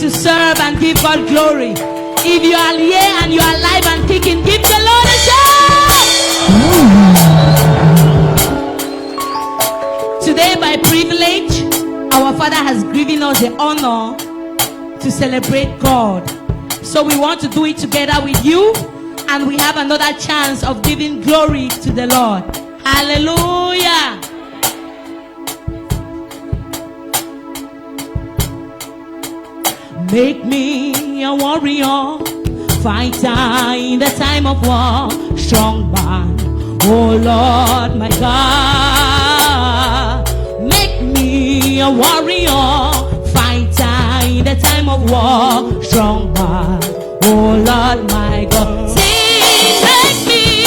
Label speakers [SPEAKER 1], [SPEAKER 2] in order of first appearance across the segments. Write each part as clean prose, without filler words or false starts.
[SPEAKER 1] to serve and give God glory. If you are here and you are alive and kicking, give the Lord a shout! Today, by privilege, our Father has given us the honor to celebrate God. So we want to do it together with you, and we have another chance of giving glory to the Lord. Hallelujah! Make me a warrior, fighter in the time of war, strong man, oh Lord my God. Make me a warrior, fighter in the time of war, strong man, oh Lord my God. Sing, make me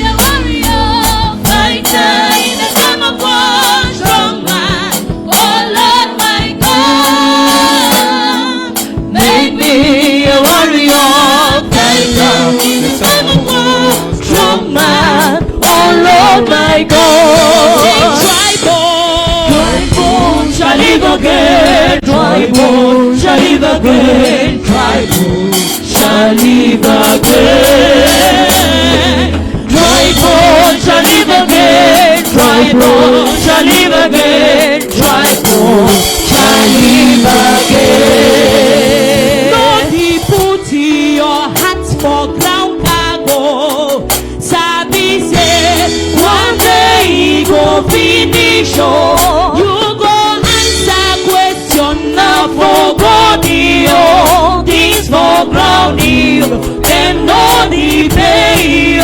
[SPEAKER 1] a warrior, fighter in the time of war, strong man, oh Lord my God. Make me a warrior, fighter in the time of war, strong man, oh Lord my God. Dry bones shall live again, dry bones shall live again, dry bones shall live again. Dry bones shall live again, dry bones shall live again, dry bones shall live again. Lord, He put your hands for ground cargo. Sabi say one day He go finish. You go answer question now for God. Things for ground them no the pay.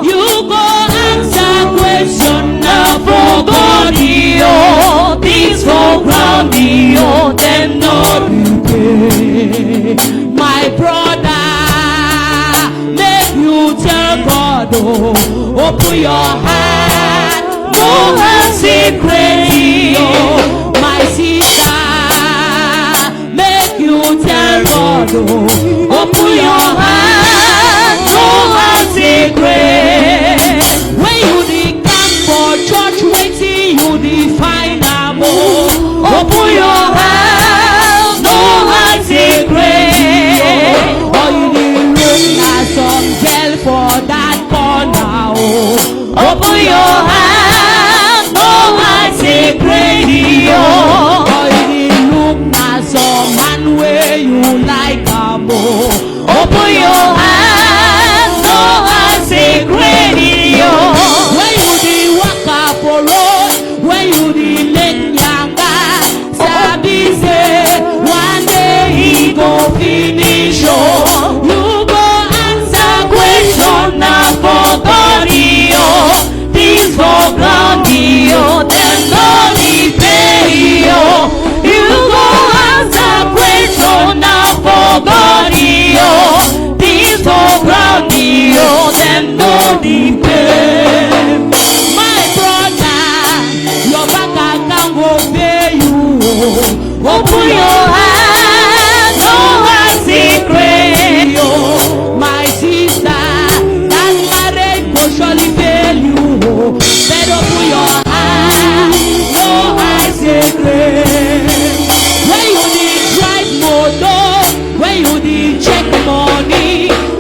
[SPEAKER 1] You go answer question now for God. Things for ground them no the pay. My brother, make you tell God, open your heart, no one secret. My sister, make you tell God, open your heart, no one secret. When you dey come for church, waiting you define am. Open your heart, no one secret. Or you dey look at some girl for that corner. Open your heart, no one secret. Or you dey look at some man where you like am. Open your heart, no one secret. When you dey waka for road, when you dey late yanga, sabi say one day He go finish. You go answer question now for God. Things for ground them no dey pay. You go answer question now for God. Things for ground them no dey pay. My brother, your bank account go pay you. Open your heart, no one secret. My sister, that marriage go surely fail you. But open your heart, no one secret. When you dey drive motor, when you dey check money,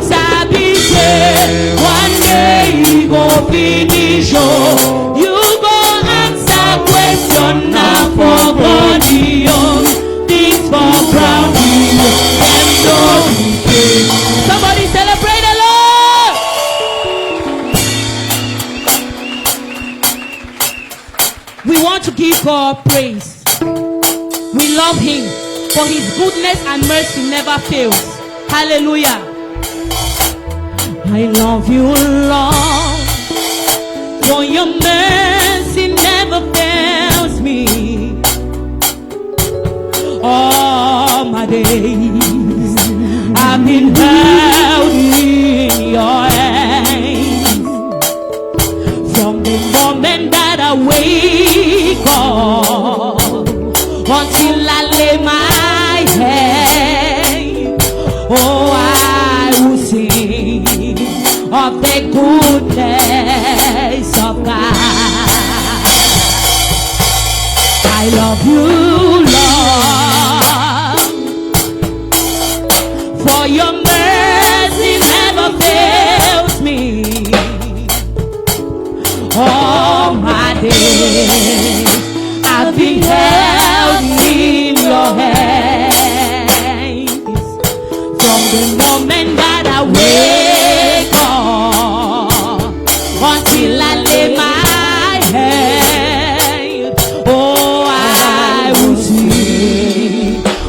[SPEAKER 1] sabi say one day He go finish. You go answer question now for God. Things for ground them no dey pay. Somebody celebrate the Lord. We want to give God praise. We love Him, for His goodness and mercy never fails. Hallelujah. I love you, Lord, for your mercy never fails me. All my days I've been held in your hands. From the moment that I wake up until I lay my head, oh, I will sing of the goodness of God. I love you, Lord,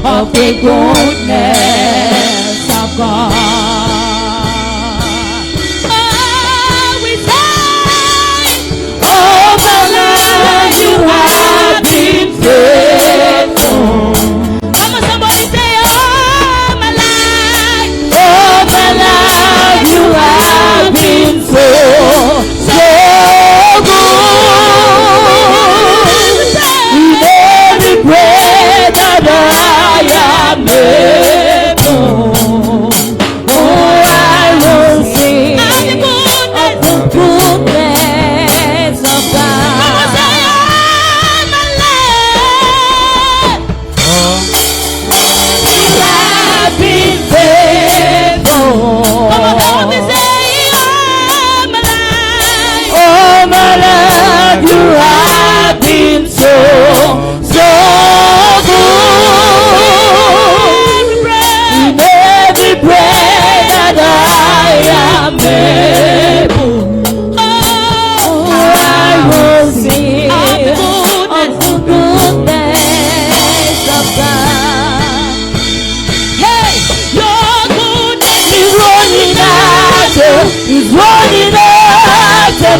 [SPEAKER 1] of the goodness of God. Oh, we sing, oh, the Lord, you have been faithful. Come on, somebody say, oh, my life. Oh, the Lord, you have been so good. In every breath that I am able, oh, I will sing of the goodness of God. Come on, say, oh, my life. You have been faithful. Come on, help me say, oh, my life. Oh, my life, you have been so good. In every breath that I am able, oh, I will sing of the goodness of God. Hey, your goodness is running after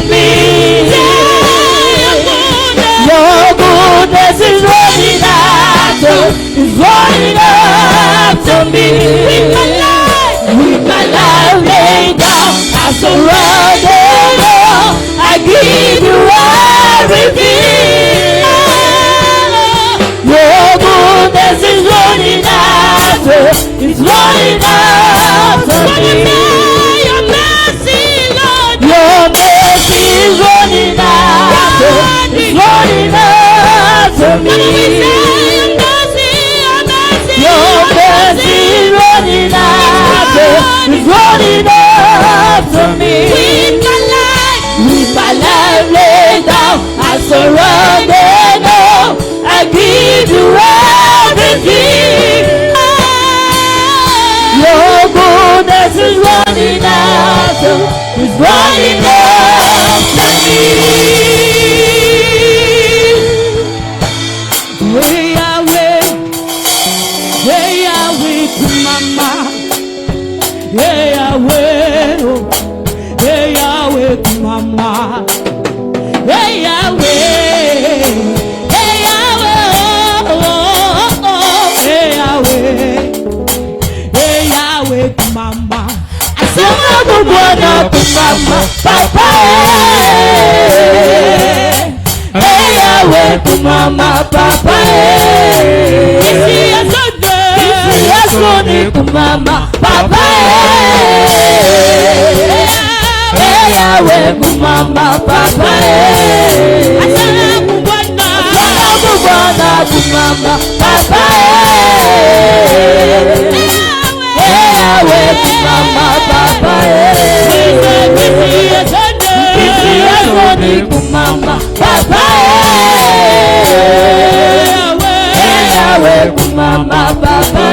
[SPEAKER 1] me. Your goodness is running after me. With my life laid down, I surrender all. I give you everything. Your goodness is running after me. Your mercy, Lord. Your mercy is running after me. Your mercy is running after me. With my life laid down, I surrender now. I give you everything. Your goodness is running after me. Hey Yahweh, Mama. Hey Yahweh, oh. Hey Yahweh, Mama. Hey Yahweh, hey Yahweh, oh, oh, oh. Hey Yahweh, Mama. Asema Bwana kumama, Papa. Hey Yahweh, kumama, Papa. Isi yasone kumama, Papa. Hey Yahweh, kumama, Papa. Asema Bwana kumama, Papa. Hey Yahweh, kumama, Papa. Isi yasone kumama, Papa. Hey Yahweh, kumama, Papa.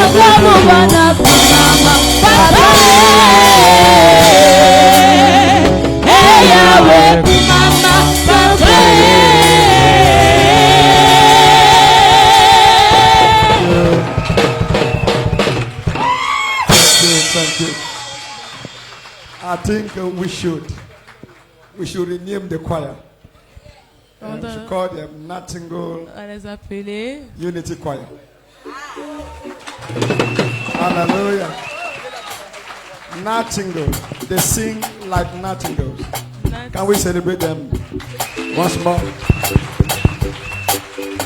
[SPEAKER 1] Asema Bwana kumama, Papa. Hey Yahweh, kumama, Papa.
[SPEAKER 2] Thank you. I think we should rename the choir. We should call them Natingo Unity Choir. Hallelujah. Natingo. They sing like Natingos. Can we celebrate them once more?